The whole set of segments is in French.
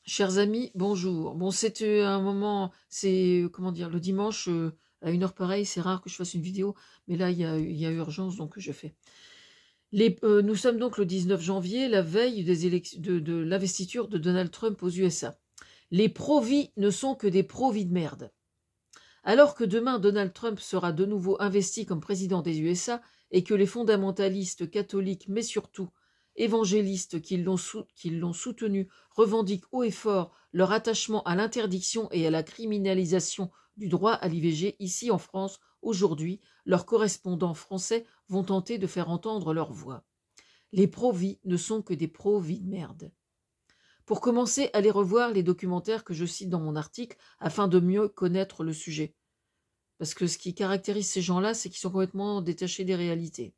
Chers amis, bonjour. Bon, c'était un moment, comment dire, le dimanche, à une heure pareille, c'est rare que je fasse une vidéo, mais là, il y a urgence, donc je fais. Nous sommes donc le 19 janvier, la veille de l'investiture de Donald Trump aux USA. Les pro-vie ne sont que des pro-vie de merde. Alors que demain, Donald Trump sera de nouveau investi comme président des USA et que les fondamentalistes catholiques, mais surtout évangélistes qui l'ont soutenu, revendiquent haut et fort leur attachement à l'interdiction et à la criminalisation du droit à l'IVG ici en France, aujourd'hui, leurs correspondants français vont tenter de faire entendre leur voix. Les pro-vie ne sont que des pro-vie de merde. Pour commencer, allez revoir les documentaires que je cite dans mon article afin de mieux connaître le sujet. Parce que ce qui caractérise ces gens-là, c'est qu'ils sont complètement détachés des réalités.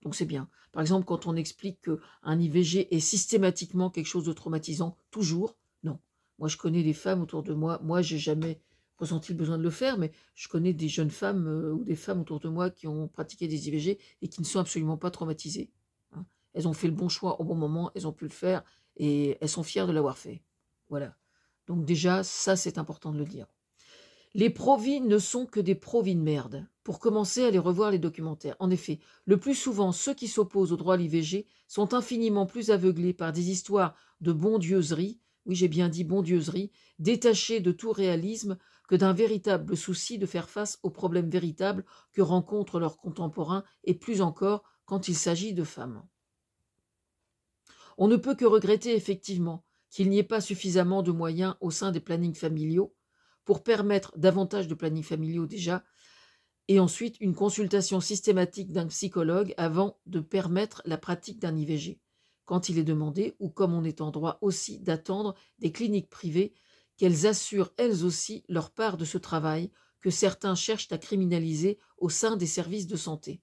Donc c'est bien. Par exemple, quand on explique qu'un IVG est systématiquement quelque chose de traumatisant, toujours, non. Moi, je connais des femmes autour de moi. Moi, j'ai jamais ressenti le besoin de le faire, mais je connais des jeunes femmes ou des femmes autour de moi qui ont pratiqué des IVG et qui ne sont absolument pas traumatisées. Hein. Elles ont fait le bon choix au bon moment, elles ont pu le faire et elles sont fières de l'avoir fait. Voilà. Donc déjà, ça, c'est important de le dire. Les pro-vie ne sont que des pro-vie de merde. Pour commencer, allez revoir les documentaires. En effet, le plus souvent, ceux qui s'opposent au droit à l'IVG sont infiniment plus aveuglés par des histoires de bondieuserie, oui j'ai bien dit bondieuserie, détachées de tout réalisme, que d'un véritable souci de faire face aux problèmes véritables que rencontrent leurs contemporains, et plus encore quand il s'agit de femmes. On ne peut que regretter effectivement qu'il n'y ait pas suffisamment de moyens au sein des plannings familiaux, pour permettre davantage de plannings familiaux déjà, et ensuite une consultation systématique d'un psychologue avant de permettre la pratique d'un IVG, quand il est demandé, ou comme on est en droit aussi d'attendre des cliniques privées qu'elles assurent elles aussi leur part de ce travail que certains cherchent à criminaliser au sein des services de santé.